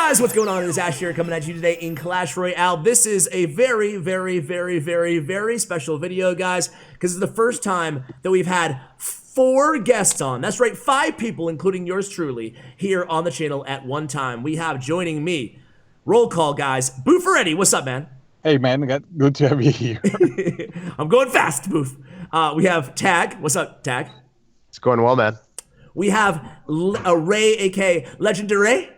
guys, what's going on? It is Ash here coming at you today in Clash Royale. This is a very, very, very, very, very special video, guys, because it's the first time that we've had 4 guests on. That's right, 5 people, including yours truly, here on the channel at one time. We have joining me, roll call, guys, Bufarete. What's up, man? Hey, man, good to have you here. I'm going fast, Boof. We have Tag. What's up, Tag? It's going well, man. We have Ray, aka Legendaray.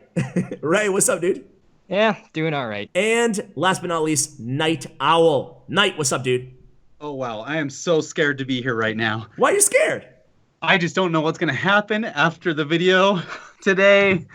Ray, what's up, dude? Yeah, doing all right. And last but not least, NyteOwl. Night, what's up, dude? Oh, wow. I am so scared to be here right now. Why are you scared? I just don't know what's going to happen after the video today.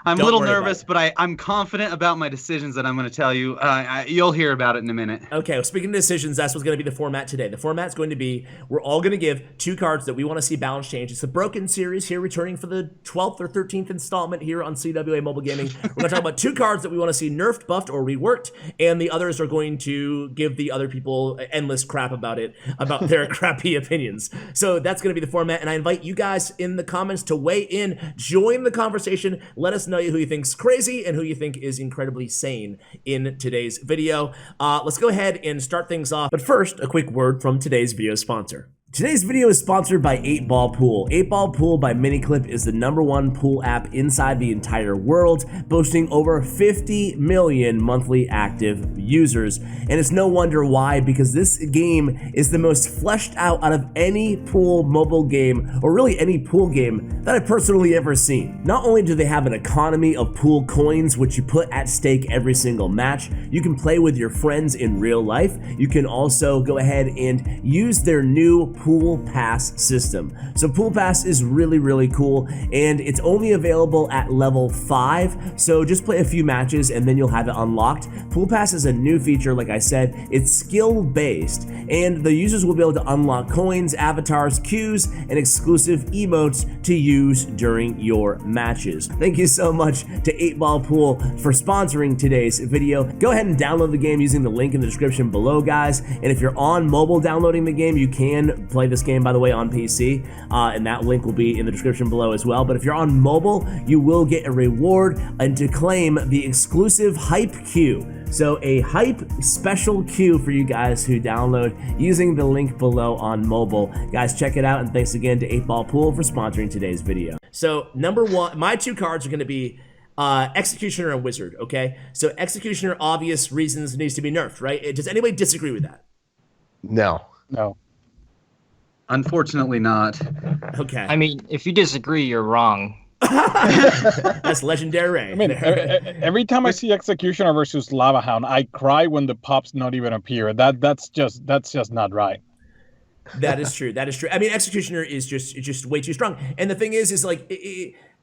I'm a little nervous, but I'm confident about my decisions that I'm going to tell you. You'll hear about it in a minute. Okay, well, speaking of decisions, that's what's going to be the format today. The format's going to be, we're all going to give 2 cards that we want to see balance change. It's a broken series here, returning for the 12th or 13th installment here on CWA Mobile Gaming. We're going to talk about 2 cards that we want to see nerfed, buffed, or reworked, and the others are going to give the other people endless crap about it, about their crappy opinions. So that's going to be the format, and I invite you guys in the comments to weigh in, join the conversation, let us know who you think's crazy and who you think is incredibly sane in today's video. Let's go ahead and start things off. But first, a quick word from today's video sponsor. Today's video is sponsored by 8Ball Pool. 8Ball Pool by Miniclip is the #1 pool app inside the entire world, boasting over 50 million monthly active users. And it's no wonder why, because this game is the most fleshed out of any pool mobile game, or really any pool game, that I've personally ever seen. Not only do they have an economy of pool coins, which you put at stake every single match, you can play with your friends in real life. You can also go ahead and use their new Pool Pass system. So Pool Pass is really, really cool, and it's only available at level 5, so just play a few matches and then you'll have it unlocked. Pool Pass is a new feature, like I said. It's skill-based, and the users will be able to unlock coins, avatars, queues, and exclusive emotes to use during your matches. Thank you so much to 8Ball Pool for sponsoring today's video. Go ahead and download the game using the link in the description below, guys, and if you're on mobile downloading the game, you can play this game, by the way, on PC, and that link will be in the description below as well. But if you're on mobile, you will get a reward and to claim the exclusive hype queue. So a hype special queue for you guys who download using the link below on mobile. Guys, check it out, and thanks again to 8Ball Pool for sponsoring today's video. So number 1, my 2 cards are going to be Executioner and Wizard, okay? So Executioner, obvious reasons, needs to be nerfed, right? Does anybody disagree with that? No. No. Unfortunately not. Okay. I mean, if you disagree, you're wrong. That's Legendary. I mean, every time I see Executioner versus Lava Hound, I cry when the pops not even appear. That's just not right. That is true. That is true. I mean, Executioner is just way too strong. And the thing is like,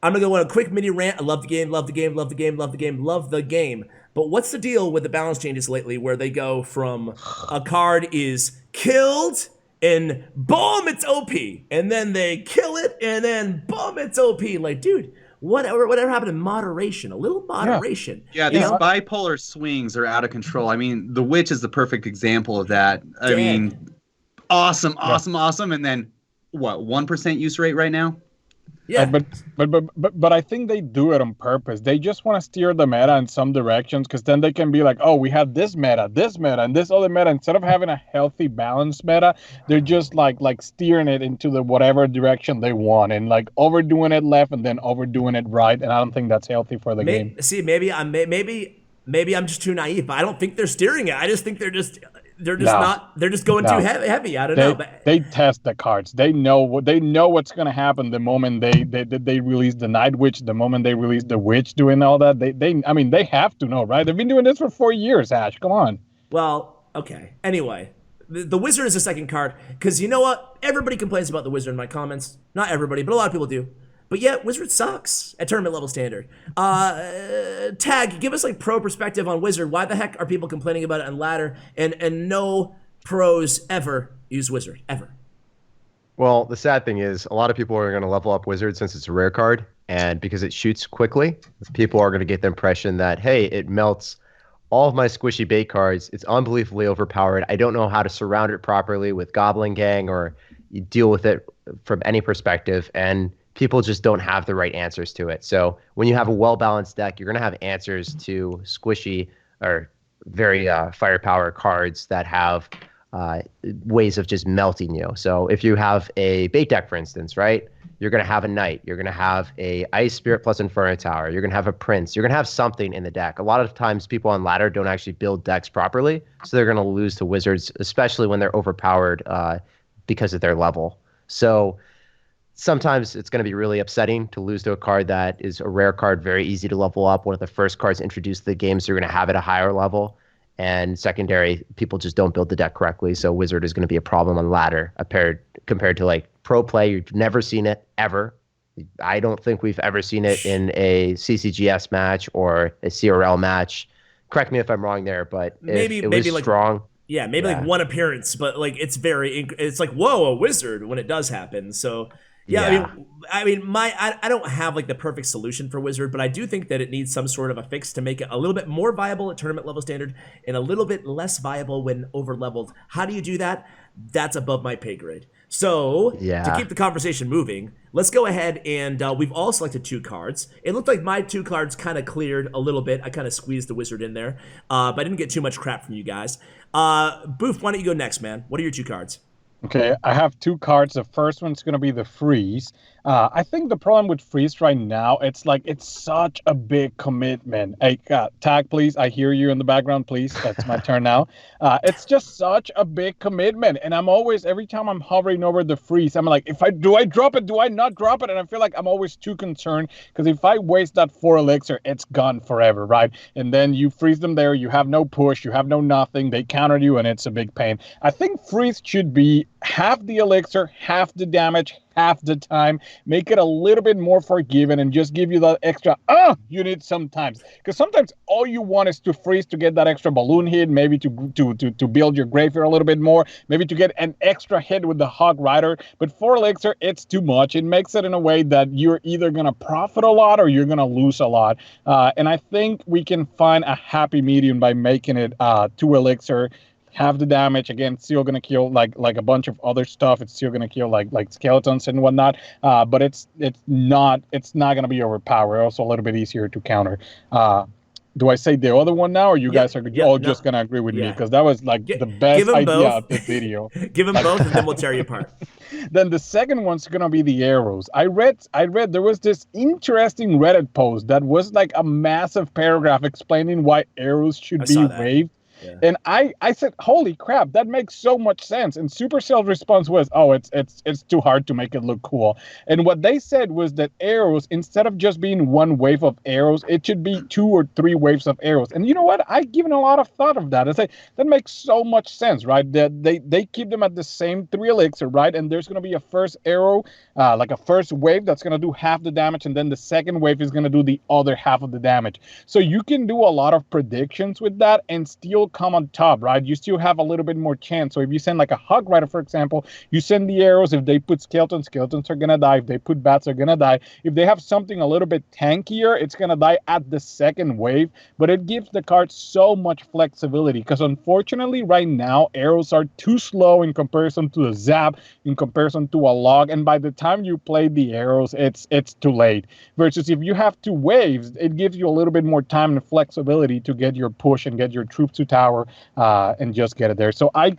I'm gonna go on a quick mini rant. I love the game, love the game, love the game, love the game, love the game. But what's the deal with the balance changes lately, where they go from a card is killed and boom, it's OP, and then they kill it, and then boom, it's OP. Like, dude, whatever happened to moderation? A little moderation. Yeah, these bipolar swings are out of control. I mean, the Witch is the perfect example of that. I mean, awesome, and then what? 1% use rate right now. Yeah, but I think they do it on purpose. They just want to steer the meta in some directions, because then they can be like, oh, we have this meta, and this other meta. Instead of having a healthy, balanced meta, they're just like steering it into the whatever direction they want, and like overdoing it left and then overdoing it right. And I don't think that's healthy for the game. See, maybe I'm just too naive, but I don't think they're steering it. I just think they're just going too heavy. I don't know. But they test the cards. They know what's going to happen the moment they release the Night Witch, the moment they release the Witch doing all that. I mean, they have to know, right? They've been doing this for 4 years, Ash. Come on. Well, okay. Anyway, the Wizard is the second card, because you know what? Everybody complains about the Wizard in my comments. Not everybody, but a lot of people do. But yeah, Wizard sucks at tournament level standard. Tag, give us like pro perspective on Wizard. Why the heck are people complaining about it on ladder, and no pros ever use Wizard, ever? Well, the sad thing is a lot of people are going to level up Wizard since it's a rare card, and because it shoots quickly, people are going to get the impression that, hey, it melts all of my squishy bait cards. It's unbelievably overpowered. I don't know how to surround it properly with Goblin Gang or you deal with it from any perspective, and people just don't have the right answers to it. So when you have a well-balanced deck, you're going to have answers to squishy or very firepower cards that have ways of just melting you. So if you have a bait deck, for instance, right, you're going to have a knight, you're going to have a ice spirit plus inferno tower, you're going to have a prince, you're going to have something in the deck. A lot of times people on ladder don't actually build decks properly, so they're going to lose to wizards, especially when they're overpowered because of their level. So sometimes it's going to be really upsetting to lose to a card that is a rare card, very easy to level up. One of the first cards introduced to the game, so you're going to have it at a higher level. And secondary, people just don't build the deck correctly, so wizard is going to be a problem on ladder compared to like pro play. You've never seen it ever. I don't think we've ever seen it in a CCGS match or a CRL match. Correct me if I'm wrong there, but it was like, strong. Yeah, maybe like one appearance, but like it's like, whoa, a wizard when it does happen. So yeah. I mean, I don't have like the perfect solution for wizard, but I do think that it needs some sort of a fix to make it a little bit more viable at tournament level standard and a little bit less viable when over leveled. How do you do that? That's above my pay grade. So to keep the conversation moving, let's go ahead and we've all selected 2 cards. It looked like my 2 cards kind of cleared a little bit. I kind of squeezed the wizard in there, but I didn't get too much crap from you guys. Boof, why don't you go next, man? What are your 2 cards? Okay, I have 2 cards. The first one's going to be the freeze. I think the problem with freeze right now, it's such a big commitment. Hey, tag, please. I hear you in the background, please. That's my turn now. It's just such a big commitment. And I'm always, every time I'm hovering over the freeze, I'm like, do I drop it? Do I not drop it? And I feel like I'm always too concerned because if I waste that 4 elixir, it's gone forever, right? And then you freeze them there. You have no push. You have no nothing. They counter you and it's a big pain. I think freeze should be half the elixir, half the damage, half the time. Make it a little bit more forgiving and just give you that extra you need sometimes, because sometimes all you want is to freeze to get that extra balloon hit, maybe to build your graveyard a little bit more, maybe to get an extra hit with the Hog Rider. But 4 elixir, it's too much. It makes it in a way that you're either going to profit a lot or you're going to lose a lot, and I think we can find a happy medium by making it 2 elixir, half the damage. Again, it's still gonna kill like a bunch of other stuff. It's still gonna kill like skeletons and whatnot. But it's not gonna be overpowered. Also a little bit easier to counter. Do I say the other one now, or you guys are all just gonna agree with me? Because that was like the best idea of the video. Give them both, and then we'll tear you apart. Then the second one's gonna be the arrows. I read there was this interesting Reddit post that was like a massive paragraph explaining why arrows should be waved. Yeah. And I said, holy crap, that makes so much sense. And Supercell's response was, oh, it's too hard to make it look cool. And what they said was that arrows, instead of just being 1 wave of arrows, it should be 2 or 3 waves of arrows. And you know what? I've given a lot of thought of that. I say that makes so much sense, right? That they keep them at the same 3 elixir, right? And there's going to be a first arrow, like a first wave that's going to do half the damage, and then the second wave is going to do the other half of the damage. So you can do a lot of predictions with that and still come on top, right? You still have a little bit more chance. So if you send like a Hog Rider, for example, you send the arrows. If they put skeletons are gonna die. If they put bats, are gonna die. If they have something a little bit tankier, it's gonna die at the second wave. But it gives the card so much flexibility, because unfortunately right now arrows are too slow in comparison to a zap, in comparison to a log, and by the time you play the arrows, it's too late. Versus if you have 2 waves, it gives you a little bit more time and flexibility to get your push and get your troops to tower, and just get it there. So I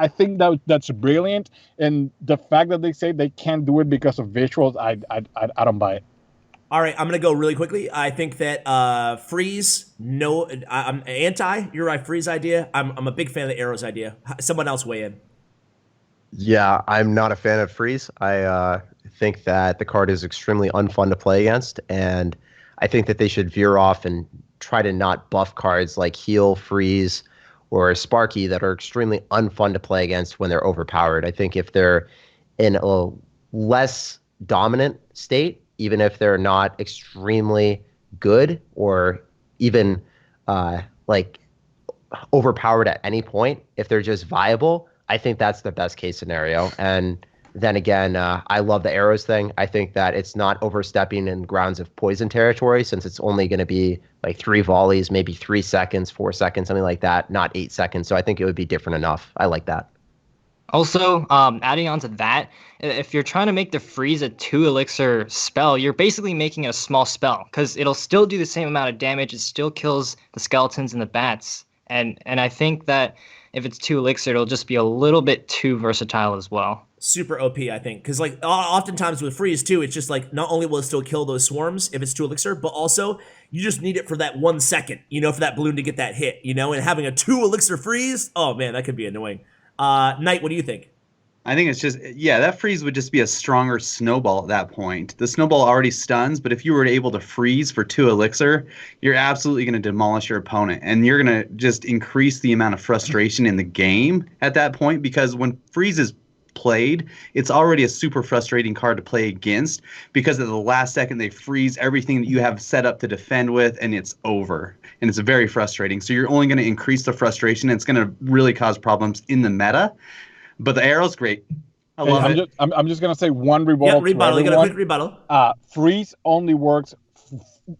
think that's brilliant, and the fact that they say they can't do it because of visuals, I don't buy it. All right, I'm gonna go really quickly. I think that freeze. No, I'm anti your freeze idea. I'm a big fan of the arrows idea. Someone else weigh in. Yeah, I'm not a fan of freeze. I think that the card is extremely unfun to play against, and I think that they should veer off and try to not buff cards like Heal, Freeze, or Sparky that are extremely unfun to play against when they're overpowered. I think if they're in a less dominant state, even if they're not extremely good or even like overpowered at any point, if they're just viable, I think that's the best case scenario. And then again, I love the arrows thing. I think that it's not overstepping in grounds of poison territory, since it's only going to be like 3 volleys, maybe 3 seconds, 4 seconds, something like that, not 8 seconds. So I think it would be different enough. I like that. Also, adding on to that, if you're trying to make the freeze a 2 elixir spell, you're basically making it a small spell because it'll still do the same amount of damage. It still kills the skeletons and the bats. And I think that if it's 2 elixir, it'll just be a little bit too versatile as well. Super OP, I think, because like oftentimes with freeze too, it's just like not only will it still kill those swarms if it's 2 elixir, but also you just need it for that 1 second, for that balloon to get that hit, and having a 2 elixir freeze, oh man, that could be annoying. Knight, what do you think? I think it's just, that freeze would just be a stronger snowball at that point. The snowball already stuns, but if you were able to freeze for 2 elixir, you're absolutely going to demolish your opponent. And you're going to just increase the amount of frustration in the game at that point, because when freeze is played, it's already a super frustrating card to play against, because at the last second they freeze everything that you have set up to defend with, and it's over. And it's very frustrating. So you're only going to increase the frustration. And it's going to really cause problems in the meta. But the arrow's great. I love it. I'm just gonna say one rebuttal. Yeah, rebuttal. You got a quick rebuttal. Freeze only works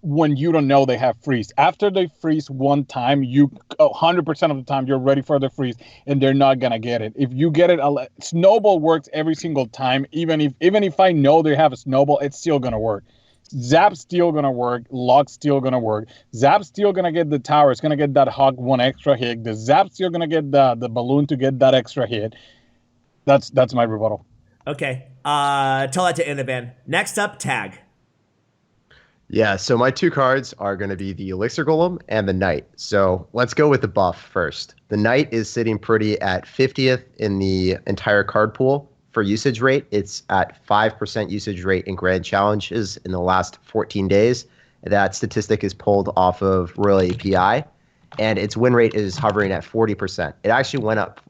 when you don't know they have freeze. After they freeze one time, 100% of the time you're ready for the freeze, and they're not gonna get it. If you get it, snowball works every single time. Even if I know they have a snowball, it's still gonna work. Zap's still gonna work. Lock's still gonna work. Zap's still gonna get the tower. It's gonna get that hog 1 extra hit. The Zap's still gonna get the balloon to get that extra hit. That's my rebuttal. Okay. Tell that to Inovan. Next up, Tag. Yeah, so my 2 cards are going to be the Elixir Golem and the Knight. So let's go with the buff first. The Knight is sitting pretty at 50th in the entire card pool for usage rate. It's at 5% usage rate in grand challenges in the last 14 days. That statistic is pulled off of Royal API, and its win rate is hovering at 40%. It actually went up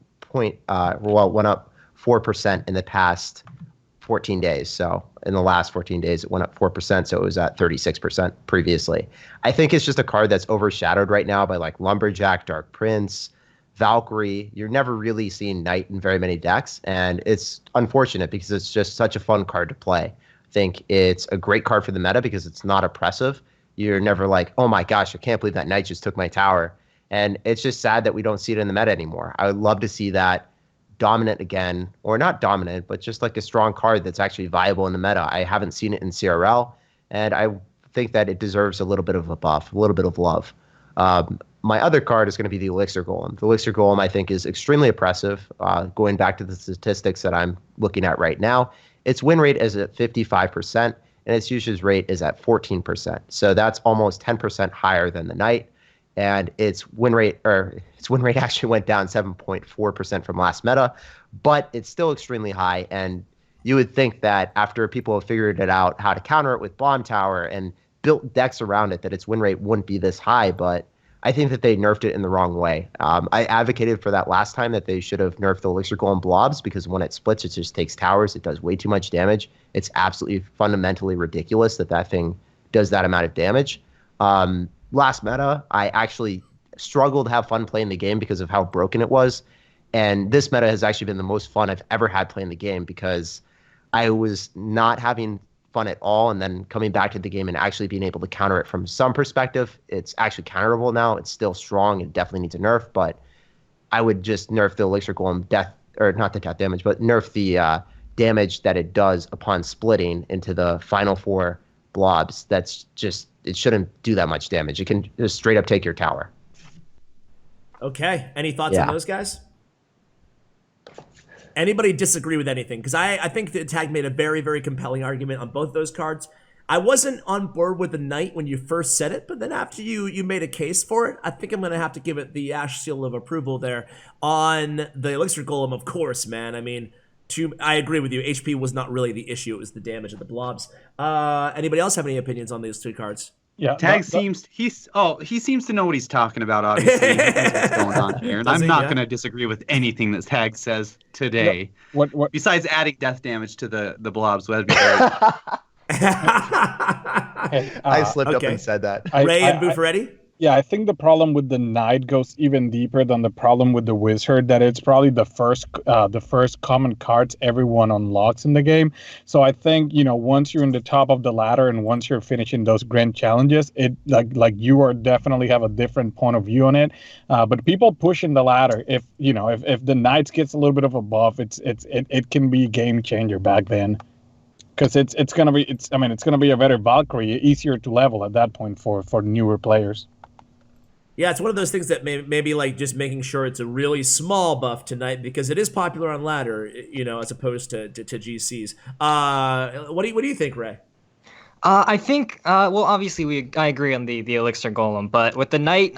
4% in the past 14 days. So in the last 14 days, it went up 4%. So it was at 36% previously. I think it's just a card that's overshadowed right now by like Lumberjack, Dark Prince, Valkyrie. You're never really seeing Knight in very many decks. And it's unfortunate because it's just such a fun card to play. I think it's a great card for the meta because it's not oppressive. You're never like, oh my gosh, I can't believe that Knight just took my tower. And it's just sad that we don't see it in the meta anymore. I would love to see that dominant again, or not dominant, but just like a strong card that's actually viable in the meta. I haven't seen it in CRL, and I think that it deserves a little bit of a buff, a little bit of love. My other card is going to be the Elixir Golem. The Elixir Golem, I think, is extremely oppressive. Going back to the statistics that I'm looking at right now, its win rate is at 55%, and its usage rate is at 14%. So that's almost 10% higher than the Knight. And its win rate actually went down 7.4% from last meta, but it's still extremely high. And you would think that after people have figured it out how to counter it with Bomb Tower and built decks around it, that its win rate wouldn't be this high. But I think that they nerfed it in the wrong way. I advocated for that last time, that they should have nerfed the Elixir Golem blobs, because when it splits, it just takes towers. It does way too much damage. It's absolutely fundamentally ridiculous that thing does that amount of damage. Last meta, I actually struggled to have fun playing the game because of how broken it was. And this meta has actually been the most fun I've ever had playing the game, because I was not having fun at all, and then coming back to the game and actually being able to counter it from some perspective. It's actually counterable now. It's still strong. It definitely needs a nerf, but I would just nerf the Elixir Golem not the death damage, but nerf the damage that it does upon splitting into the final 4 blobs. That's just, it shouldn't do that much damage. It can just straight up take your tower. Okay. Any thoughts on those guys? Anybody disagree with anything? Because I think that Tag made a very, very compelling argument on both those cards. I wasn't on board with the Knight when you first said it, but then after you made a case for it, I think I'm going to have to give it the ash seal of approval there. On the Elixir Golem, of course, man. I mean, I agree with you. HP was not really the issue. It was the damage of the blobs. Anybody else have any opinions on these 2 cards? Yeah, Tag seems he seems to know what he's talking about. Obviously, he knows what's going on here, and I'm not going to disagrey with anything that Tag says today. What? Besides adding death damage to the blobs, that'd be great. I slipped up and said that. Ray and Bufarete? Yeah, I think the problem with the Knight goes even deeper than the problem with the Wizard. That it's probably the first common cards everyone unlocks in the game. So I think once you're in the top of the ladder and once you're finishing those grand challenges, it like you are definitely have a different point of view on it. But people pushing the ladder, if the Knights gets a little bit of a buff, it can be a game changer back then. Because it's gonna be a better Valkyrie, easier to level at that point for newer players. Yeah, it's one of those things that maybe like just making sure it's a really small buff tonight because it is popular on ladder, as opposed to GCs. What do you think, Ray? I think, well, obviously I agree on the Elixir Golem, but with the Knight,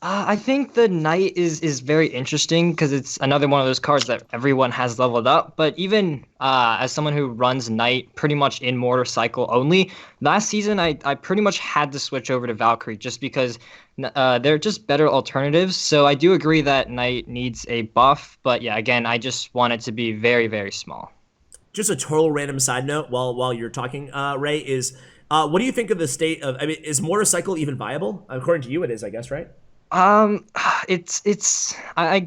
I think the Knight is very interesting because it's another one of those cards that everyone has leveled up. But even as someone who runs Knight pretty much in motorcycle only, last season I pretty much had to switch over to Valkyrie just because they're just better alternatives. So I do agree that Knight needs a buff. But yeah, again, I just want it to be very, very small. Just a total random side note while you're talking, Ray, is what do you think of the state of, is motorcycle even viable? According to you, it is, I guess, right? I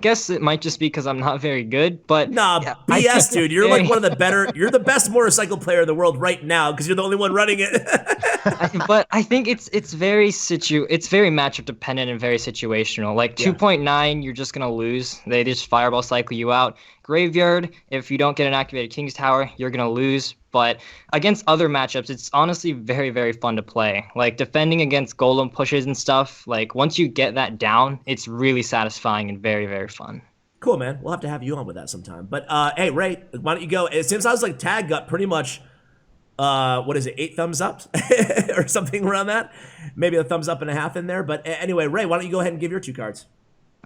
guess it might just be because I'm not very good, but nah, yeah, BS, dude. You're like one of the better. You're the best motorcycle player in the world right now because you're the only one running it. But I think it's very matchup dependent and very situational. Like 2.9, you're just gonna lose. They just fireball cycle you out. Graveyard, if you don't get an activated King's Tower, you're gonna lose. But against other matchups, it's honestly very, very fun to play. Like defending against golem pushes and stuff, like once you get that down, it's really satisfying and very, very fun. Cool, man. We'll have to have you on with that sometime. But hey, Ray, why don't you go? It seems I was like Tag got pretty much what is it, 8 thumbs up or something around that? Maybe a thumbs up and a half in there. But anyway, Ray, why don't you go ahead and give your 2 cards?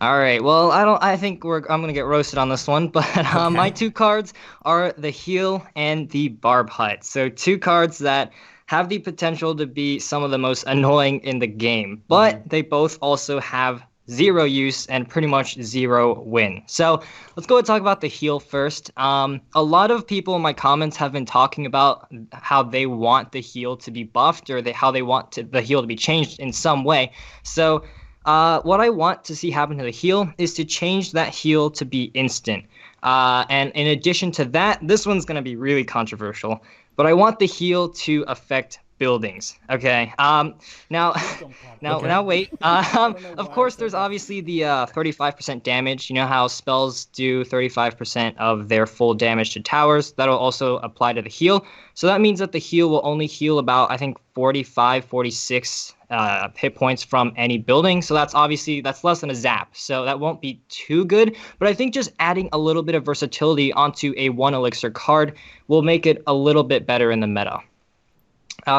All right. Well, I think I'm gonna get roasted on this one, but Okay. my 2 cards are the Heal and the Barb Hut. So 2 cards that have the potential to be some of the most annoying in the game, but they both also have 0 use and pretty much 0 win. So let's go and talk about the Heal first. A lot of people in my comments have been talking about how they want the Heal to be buffed or how they want the Heal to be changed in some way. So what I want to see happen to the Heal is to change that Heal to be instant. And in addition to that, this one's going to be really controversial, but I want the Heal to affect buildings. Okay. Now wait. Of course, there's obviously the 35% damage. You know how spells do 35% of their full damage to towers. That'll also apply to the Heal. So that means that the Heal will only heal about, I think, 45, 46 hit points from any building. So that's less than a zap. So that won't be too good. But I think just adding a little bit of versatility onto a 1 elixir card will make it a little bit better in the meta.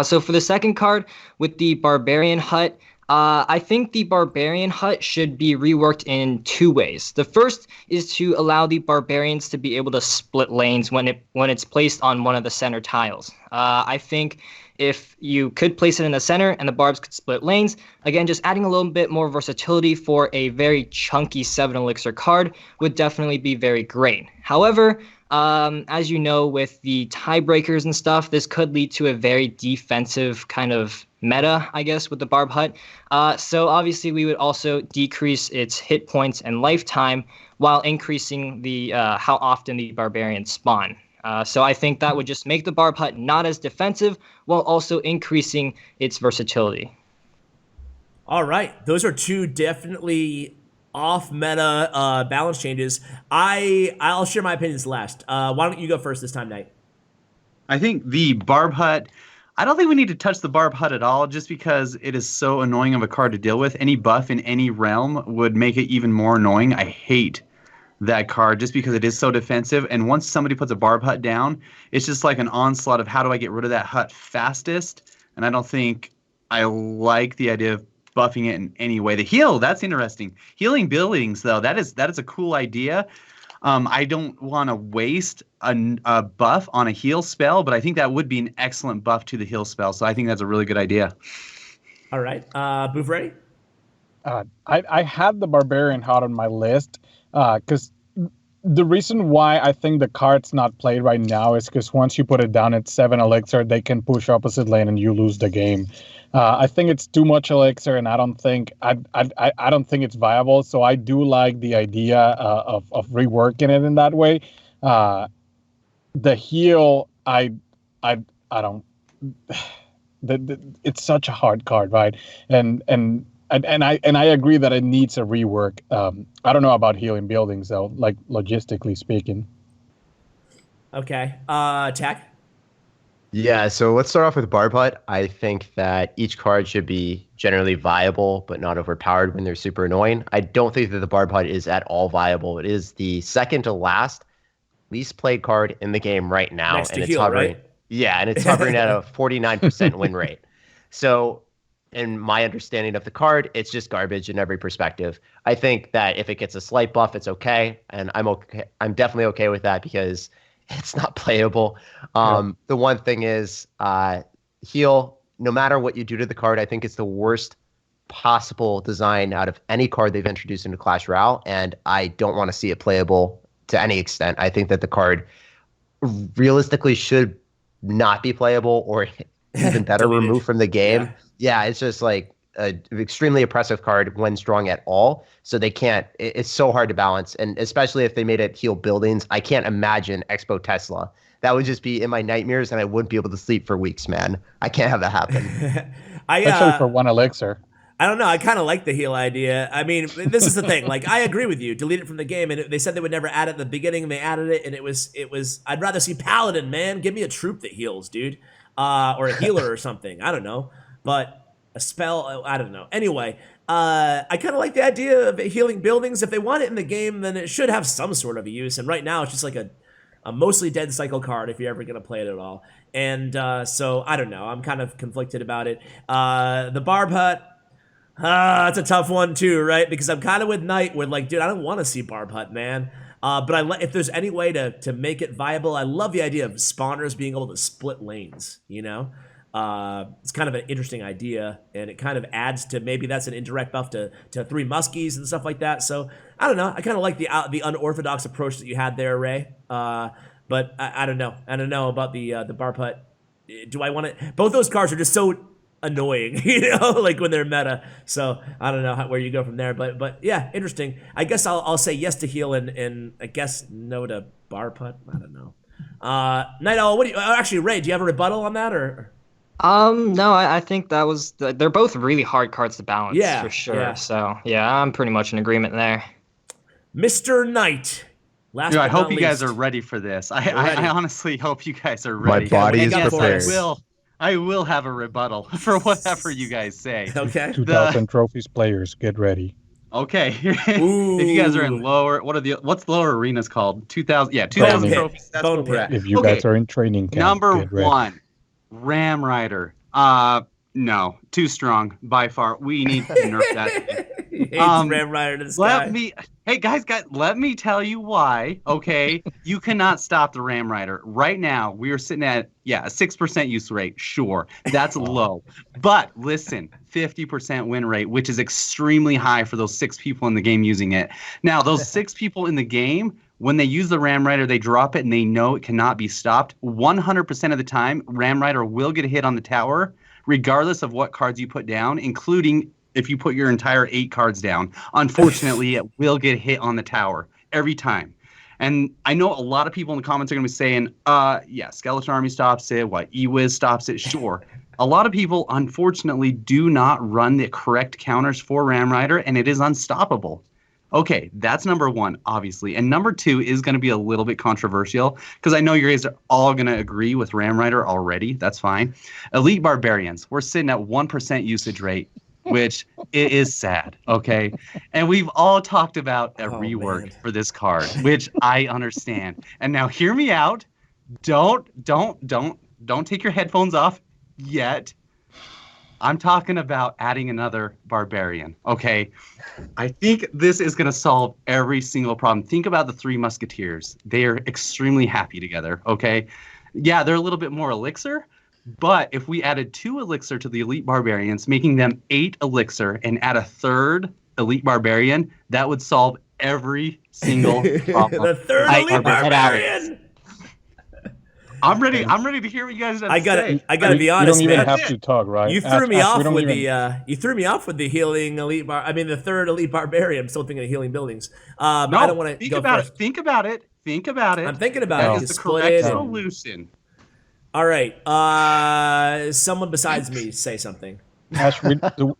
So for the second card with the Barbarian Hut, I think the Barbarian Hut should be reworked in 2 ways. The first is to allow the Barbarians to be able to split lanes when it's placed on one of the center tiles. I think if you could place it in the center and the Barbs could split lanes, again, just adding a little bit more versatility for a very chunky 7 elixir card would definitely be very great. However, as you know, with the tiebreakers and stuff, this could lead to a very defensive kind of meta, I guess, with the Barb Hut. So obviously we would also decrease its hit points and lifetime while increasing the how often the Barbarians spawn. So I think that would just make the Barb Hut not as defensive while also increasing its versatility. All right. Those are 2 definitely off meta balance changes. I'll share my opinions last. Why don't you go first this time, Knight? I think the Barb Hut, I don't think we need to touch the Barb Hut at all just because it is so annoying of a card to deal with. Any buff in any realm would make it even more annoying. I hate that card just because it is so defensive. And once somebody puts a Barb Hut down, it's just like an onslaught of how do I get rid of that hut fastest? And I don't think I like the idea of buffing it in any way. The Heal, that's interesting. Healing buildings, though, that is a cool idea. I don't want to waste a buff on a heal spell, but I think that would be an excellent buff to the heal spell. So I think that's a really good idea. All right. Bufarete? I had the Barbarian Hut on my list because the reason why I think the card's not played right now is because once you put it down at 7 elixir, they can push opposite lane and you lose the game. I think it's too much elixir, and I don't think it's viable. So I do like the idea of reworking it in that way. The heal, I don't. It's such a hard card, right? And I agree that it needs a rework. I don't know about healing buildings though, like logistically speaking. Okay. Tech. Yeah, so let's start off with Barb Hut. I think that each card should be generally viable, but not overpowered when they're super annoying. I don't think that the Barb Hut is at all viable. It is the second to last least played card in the game right now. Next to and it's heal, hovering. right? Yeah, and it's hovering at a 49% win rate. So, in my understanding of the card, it's just garbage in every perspective. I think that if it gets a slight buff, it's okay, and I'm okay. I'm definitely okay with that because it's not playable. The one thing is heal. No matter what you do to the card, I think it's the worst possible design out of any card they've introduced into Clash Royale, and I don't want to see it playable to any extent. I think that the card realistically should not be playable, or even better, removed from the game. Yeah, it's just like an extremely oppressive card when strong at all. So they can't. It's so hard to balance, and especially if they made it heal buildings. I can't imagine Expo Tesla. That would just be in my nightmares, and I wouldn't be able to sleep for weeks, man. I can't have that happen. Especially for one elixir. I don't know. I kind of like the heal idea. I mean, this is the thing. Like, I agree with you. Delete it from the game, and they said they would never add it at the beginning, and they added it, and it was. I'd rather see Paladin, man. Give me a troop that heals, dude, or a healer or something. I don't know, but a spell. I don't know. Anyway, I kind of like the idea of healing buildings. If they want it in the game, then it should have some sort of a use. And right now, it's just like a mostly dead cycle card if you're ever gonna play it at all. And so I don't know. I'm kind of conflicted about it. The Barb Hut. It's a tough one too, right? Because I'm kind of with Knight, with like, dude, I don't want to see Barb Hut, man. But if there's any way to make it viable, I love the idea of spawners being able to split lanes. You know, it's kind of an interesting idea, and it kind of adds to, maybe that's an indirect buff to three muskies and stuff like that. So I don't know. I kind of like the unorthodox approach that you had there, Ray. But I don't know. I don't know about the Barb Hut. Do I want to? Both those cards are just so annoying, you know, like when they're meta. So I don't know where you go from there, but yeah, interesting. I guess I'll say yes to heal and I guess no to Barb Hut. I don't know. NyteOwl, what do you actually, Ray? Do you have a rebuttal on that or? No, I think that was they're both really hard cards to balance, for sure. Yeah. So yeah, I'm pretty much in agreement there. Mr. Knight. Dude, I hope you guys are ready for this. I honestly hope you guys are ready. My body is prepared. I will have a rebuttal for whatever you guys say. Okay. 2,000 trophies players, get ready. Okay. If you guys are in lower, what's lower arenas called? 2,000. Yeah, 2,000 trophies. That's what we're at. If you guys are in training camp, Number get ready. 1, Ram Rider. No, too strong by far. We need to nerf that. He hates Ram Rider to the sky. Hey guys, let me tell you why. Okay, you cannot stop the Ram Rider right now. We are sitting at a 6% use rate. Sure, that's low, but listen, 50% win rate, which is extremely high for those 6 people in the game using it. Now, those 6 people in the game, when they use the Ram Rider, they drop it and they know it cannot be stopped. 100% of the time, Ram Rider will get a hit on the tower, regardless of what cards you put down, including if you put your entire 8 cards down. Unfortunately, it will get hit on the tower every time. And I know a lot of people in the comments are going to be saying, yeah, Skeleton Army stops it, E-Wiz stops it, sure. A lot of people, unfortunately, do not run the correct counters for Ram Rider, and it is unstoppable. Okay, that's number 1, obviously. And number 2 is going to be a little bit controversial, because I know you guys are all going to agree with Ram Rider already. That's fine. Elite Barbarians, we're sitting at 1% usage rate, which it is sad, okay? And we've all talked about a rework for this card, which I understand. And now hear me out. Don't take your headphones off yet. I'm talking about adding another Barbarian, okay? I think this is going to solve every single problem. Think about the 3 Musketeers. They are extremely happy together, okay? Yeah, they're a little bit more elixir, but if we added 2 elixir to the Elite Barbarians, making them 8 elixir, and add a 3rd Elite Barbarian, that would solve every single problem. The 3rd Elite Barbarian! I'm ready. I'm ready to hear what you guys have to say. I gotta be honest, You don't even man. have to talk, right? You threw me Ash, off we don't with even- you threw me off with the healing elite bar. I mean, the third elite barbarian. I'm still thinking of healing buildings. No, I don't want to think go about first. it. Think about it. Think about it. I'm thinking about That it. is the Split correct it. solution. All right. Someone besides me say something. Ash,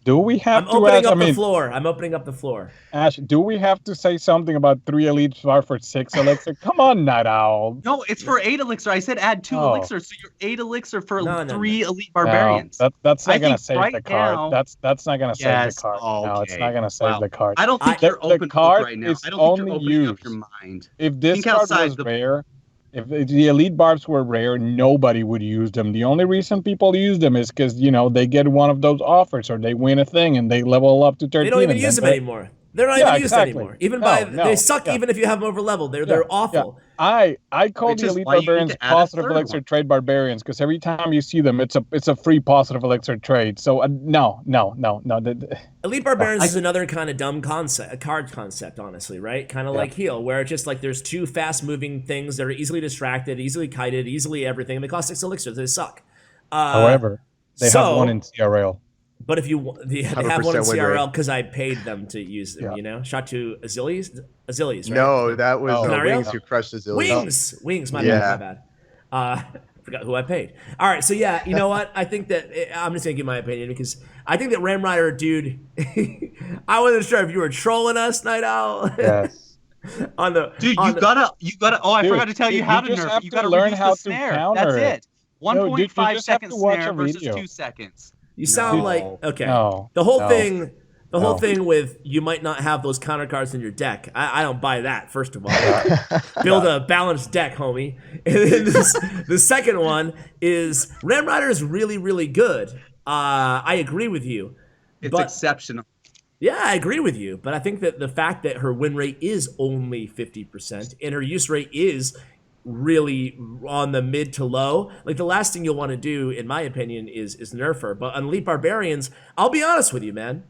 do we have I'm to opening ask? up the floor. I'm opening up the floor. Ash, do we have to say something about 3 elites are for 6 elixir? Come on, NyteOwl. No, it's for 8 elixir. I said add 2 Oh. elixir, so you're 8 elixir for No, 3 elite barbarians. No, that's I not gonna think save right the card. now- That's not gonna save Yes, the card. No, it's okay. not gonna save Well, the card. I don't think The- you're the open card right now. is I don't think you're only opening up used. your mind. If this Think card outside was the- rare, if the elite barbs were rare, nobody would use them. The only reason people use them is because they get one of those offers or they win a thing and they level up to 13. They don't even and use then them anymore. They're not even used exactly. anymore. Even No, they suck. yeah. Even if you have them over level, they're Yeah, awful. I call Which the is elite why you need barbarians to add a positive third elixir one. trade barbarians because every time you see them, it's a free positive elixir trade. So no. Elite Barbarians is another kind of dumb concept, a card concept, honestly, right? Kind of like Heal, where it's just like there's two fast-moving things that are easily distracted, easily kited, easily everything, and they cost 6 elixirs. They suck. However, they have one in CRL. But if you they have one in 100% win rate. CRL because I paid them to use them, shot to Azilies, right? No, that was Scenario? Wings who crushed the Zillion. Wings, my Yeah. bad. I forgot who I paid. All right, so yeah, you know what? I think that I'm just gonna give my opinion because I think that Ram Rider, dude. I wasn't sure if you were trolling us, NyteOwl. Yes. on the Dude, on you gotta. Oh, I Dude, forgot to tell you how to just nerf. have You to gotta learn reduce how the to snare. counter That's it. No, dude, you 1.5 just have second to watch snare a versus video. 2 seconds. You sound No. like okay. No, the whole no, thing. The whole no. thing with you might not have those counter cards in your deck. I don't buy that. First of all, build a balanced deck, homie. And then the second one is Ram Rider is really really good. I agree with you. It's But- exceptional. Yeah, I agree with you, but I think that the fact that her win rate is only 50% and her use rate is really on the mid to low, like the last thing you'll want to do, in my opinion, is nerf her. But on Elite Barbarians, I'll be honest with you, man.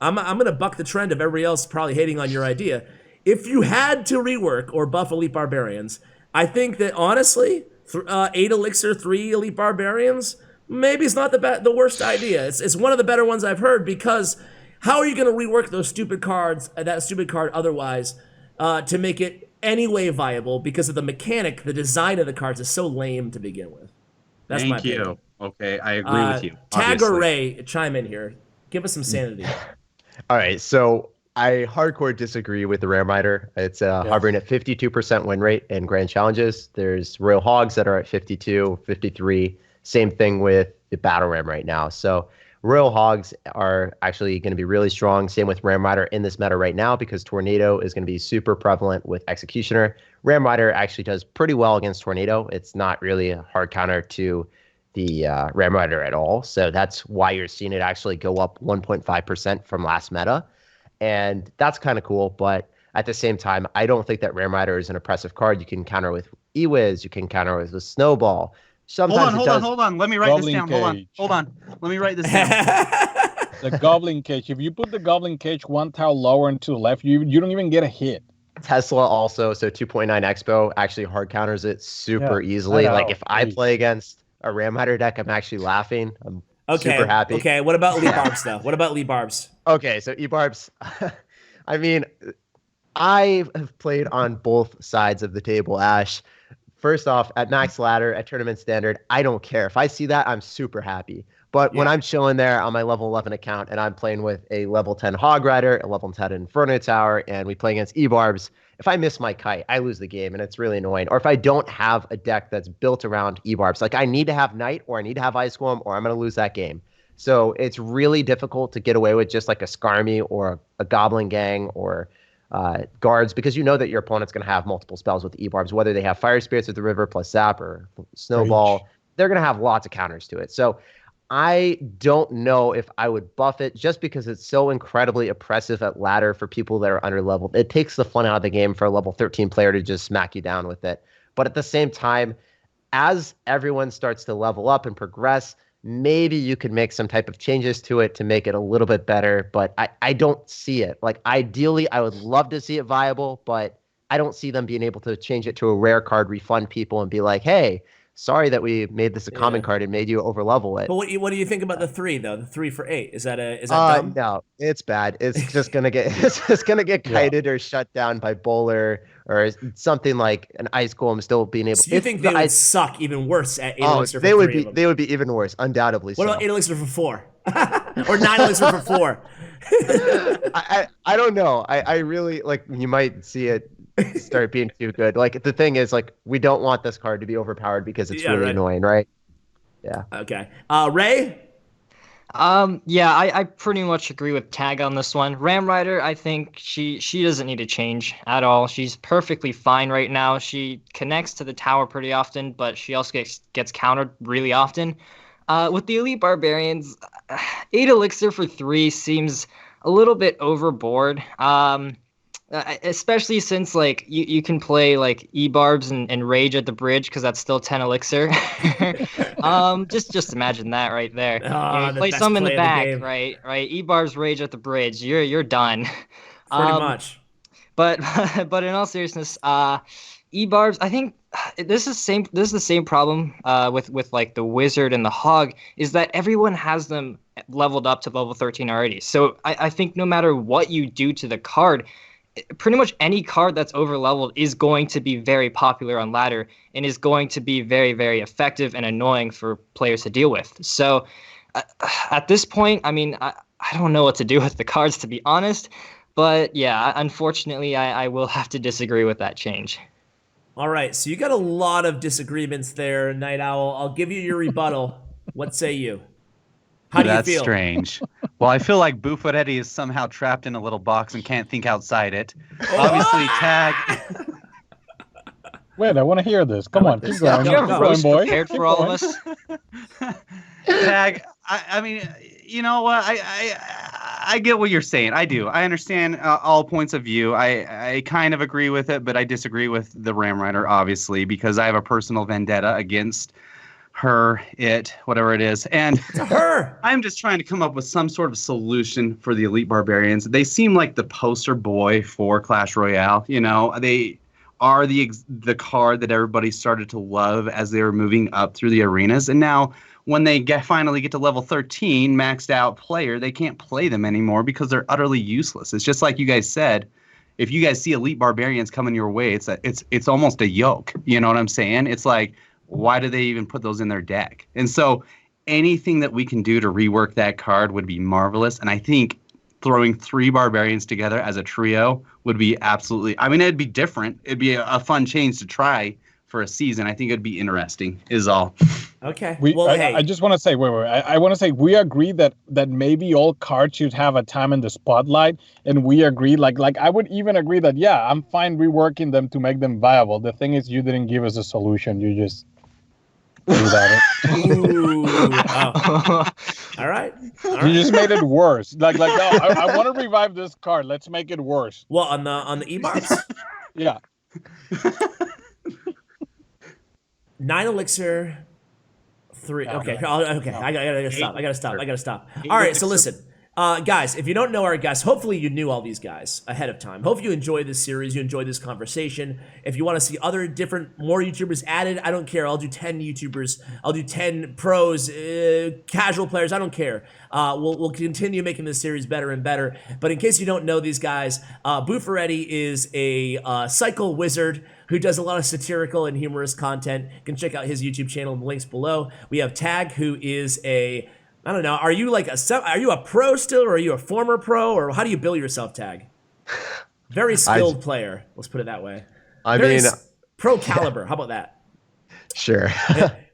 I'm gonna buck the trend of everybody else probably hating on your idea. If you had to rework or buff Elite Barbarians, I think that honestly, 8 elixir, 3 Elite Barbarians, maybe it's not the worst idea. It's one of the better ones I've heard because how are you gonna rework those stupid cards, that stupid card otherwise, to make it anyway viable because of the mechanic, the design of the cards is so lame to begin with. That's my Thank you. opinion. Okay, I agree with you. Tag or obviously. Ray, chime in here. Give us some sanity. All right, so I hardcore disagree with the Ram Rider. It's hovering at 52% win rate in grand challenges. There's Royal Hogs that are at 52, 53. Same thing with the Battle Ram right now. So Royal Hogs are actually going to be really strong. Same with Ram Rider in this meta right now because Tornado is going to be super prevalent with Executioner. Ram Rider actually does pretty well against Tornado. It's not really a hard counter to the Ram Rider at all. So that's why you're seeing it actually go up 1.5% from last meta. And that's kind of cool. But at the same time, I don't think that Ram Rider is an oppressive card. You can counter with E-Wiz. You can counter with Snowball. Sometimes Hold on. Let me write this Goblin down. Cage. Hold on. Let me write this down. The Goblin Cage. If you put the Goblin Cage one tile lower and to the left, you don't even get a hit. Tesla also, so 2.9 Expo actually hard counters it super easily. I know, Like if I please. play against a Ram Rider deck, I'm actually laughing. I'm Okay. super happy. Okay. What about Elite Barbs though? What about Elite Barbs? Okay, so E-Barbs, I mean, I have played on both sides of the table, Ash. First off, at max ladder, at tournament standard, I don't care. If I see that, I'm super happy. But when I'm chilling there on my level 11 account and I'm playing with a level 10 Hog Rider, a level 10 Inferno Tower, and we play against E-Barbs, if I miss my kite, I lose the game, and it's really annoying. Or if I don't have a deck that's built around E-Barbs, like I need to have Knight or I need to have Ice Golem or I'm going to lose that game. So it's really difficult to get away with just like a Skarmy or a Goblin Gang or guards because you know that your opponent's going to have multiple spells with E-Barbs, whether they have Fire Spirits of the River plus Zap or Snowball. They're going to have lots of counters to it. So I don't know if I would buff it just because it's so incredibly oppressive at ladder for people that are under leveled. It takes the fun out of the game for a level 13 player to just smack you down with it. But at the same time, as everyone starts to level up and progress, maybe you could make some type of changes to it to make it a little bit better. But I don't see it. Like ideally, I would love to see it viable, but I don't see them being able to change it to a rare card, refund people, and be like, hey, sorry that we made this a common card and made you overlevel it. But what do you think about the 3 though? The 3 for 8 is that dumb? No, it's bad. It's just gonna get kited or shut down by bowler or something like an ice golem still being able. So you think they would suck even worse at 8 elixir? They would be. They would be even worse, undoubtedly. What about 8 elixir for 4 or 9 elixir for 4? I don't know. I really like. You might see it start being too good. Like the thing is, like we don't want this card to be overpowered because it's really annoying, right? Yeah. Okay. Ray? Yeah, I pretty much agree with Tag on this one. Ram Rider, I think she doesn't need to change at all. She's perfectly fine right now. She connects to the tower pretty often, but she also gets countered really often. With the Elite Barbarians, 8 elixir for 3 seems a little bit overboard. Especially since like you can play like E-Barbs and Rage at the bridge because that's still 10 elixir. Just imagine that right there. You play some in the back, right? E-Barbs, Rage at the bridge. You're done. Pretty much. But in all seriousness, E-Barbs, I think this is the same problem with like the Wizard and the Hog, is that everyone has them leveled up to level 13 already. So I think no matter what you do to the card, pretty much any card that's over leveled is going to be very popular on ladder and is going to be very, very effective and annoying for players to deal with. So at this point, I mean, I don't know what to do with the cards, to be honest. But yeah, unfortunately, I will have to disagree with that change. All right, so you got a lot of disagreements there, NyteOwl. I'll give you your rebuttal. What say you? How do you feel? That's strange. Well, I feel like Bufarete is somehow trapped in a little box and can't think outside it. Obviously, Tag. Wait, I want to hear this. Come on, keep going. You have a roast prepared for all of us. Tag, I mean, you know what? I get what you're saying. I do. I understand all points of view. I kind of agree with it, but I disagree with the Ram Rider, obviously, because I have a personal vendetta against her, it, whatever it is. And her. I'm just trying to come up with some sort of solution for the Elite Barbarians. They seem like the poster boy for Clash Royale. You know, they are the card that everybody started to love as they were moving up through the arenas. And now when they finally get to level 13, maxed out player, they can't play them anymore because they're utterly useless. It's just like you guys said. If you guys see Elite Barbarians coming your way, it's almost a yoke. You know what I'm saying? It's like, why do they even put those in their deck? And so anything that we can do to rework that card would be marvelous. And I think throwing 3 Barbarians together as a trio would be absolutely, I mean, it'd be different. It'd be a fun change to try for a season. I think it'd be interesting is all. Okay. I just want to say, wait. I want to say we agree that maybe all cards should have a time in the spotlight, and we agree. Like I would even agree that I'm fine reworking them to make them viable. The thing is, you didn't give us a solution. You just without it. Ooh, oh. All right. You just made it worse. No, I want to revive this card. Let's make it worse. Well, on the E-Barbs? Yeah. 9 elixir, 3. Okay. Okay. I gotta stop. All right. So listen. Guys, if you don't know our guests, hopefully you knew all these guys ahead of time. Hope you enjoy this series, you enjoy this conversation. If you want to see other more YouTubers added, I don't care. I'll do 10 YouTubers. I'll do 10 pros, casual players. I don't care. We'll continue making this series better and better. But in case you don't know these guys, Bufarete is a cycle wizard who does a lot of satirical and humorous content. You can check out his YouTube channel in the links below. We have Tag, who is I don't know. Are you a pro still, or are you a former pro, or how do you bill yourself, Tag? Very skilled player. Let's put it that way. Pro caliber. How about that? Sure.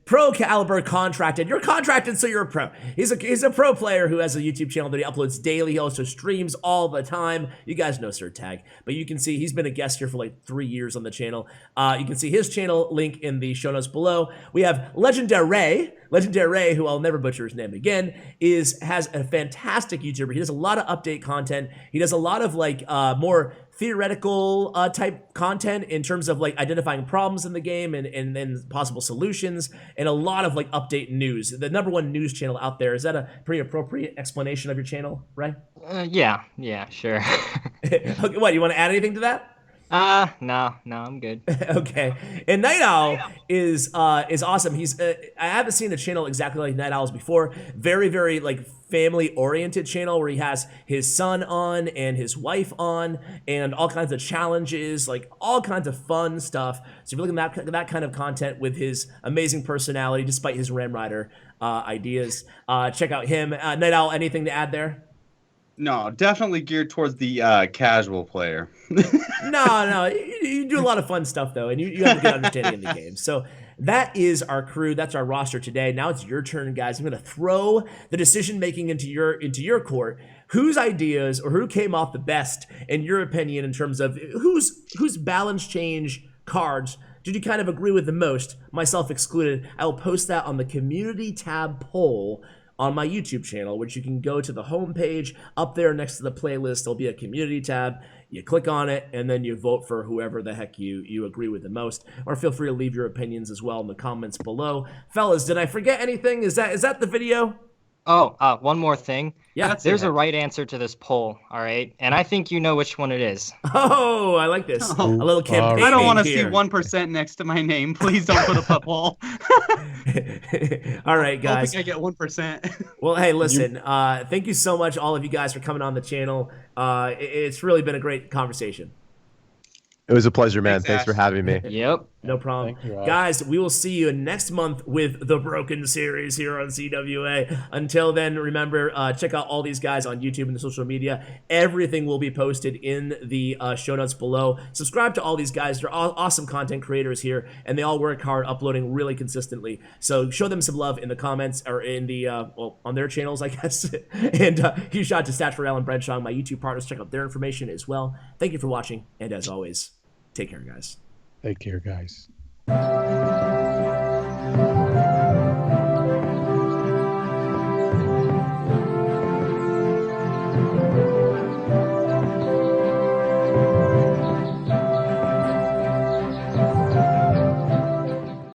Pro caliber contracted. You're contracted, so you're a pro. He's a pro player who has a YouTube channel that he uploads daily. He also streams all the time. You guys know SirTag, but you can see he's been a guest here for like 3 years on the channel. You can see his channel link in the show notes below. We have Legendaray, who I'll never butcher his name again, has a fantastic YouTuber. He does a lot of update content. He does a lot of more theoretical type content in terms of like identifying problems in the game and possible solutions, and a lot of like update news. The #1 news channel out there. Is that a pretty appropriate explanation of your channel, right? Yeah, sure. Okay, what, you want to add anything to that? No, I'm good. Okay, and NyteOwl is awesome. He's I haven't seen a channel exactly like NyteOwl's before. Very, very like family oriented channel where he has his son on and his wife on and all kinds of challenges, like all kinds of fun stuff. So if you're looking at that kind of content with his amazing personality, despite his Ram Rider ideas, check out him. NyteOwl, anything to add there? No, definitely geared towards the casual player. No, you do a lot of fun stuff though, and you have a good understanding of the game. So that is our crew. That's our roster today. Now it's your turn, guys. I'm gonna throw the decision making into your court. Whose ideas or who came off the best in your opinion in terms of whose balance change cards did you kind of agree with the most, myself excluded? I will post that on the community tab poll on my YouTube channel, which you can go to the homepage. Up there next to the playlist, there'll be a community tab. You click on it, and then you vote for whoever the heck you agree with the most. Or feel free to leave your opinions as well in the comments below. Fellas, did I forget anything? Is that the video? Oh, one more thing. Yeah. There's a right answer to this poll, all right? And I think you know which one it is. Oh, I like this. A little campaign. I don't want to here. see 1% next to my name. Please don't put up a poll. All right, I guys. think I get 1%. Well, hey, listen. Thank you so much, all of you guys, for coming on the channel. It's really been a great conversation. It was a pleasure, man. Thanks, Thanks for Ash. having me. Yep. No problem. Thank you, Ash. Guys, we will see you next month with the Broken series here on CWA. Until then, remember, check out all these guys on YouTube and the social media. Everything will be posted in the show notes below. Subscribe to all these guys. They're all awesome content creators here, and they all work hard uploading really consistently. So show them some love in the comments or in the, well, on their channels, I guess. And huge shout out to Figueroa and Bren Chong, my YouTube partners. Check out their information as well. Thank you for watching, and as always, take care, guys. Take care, guys.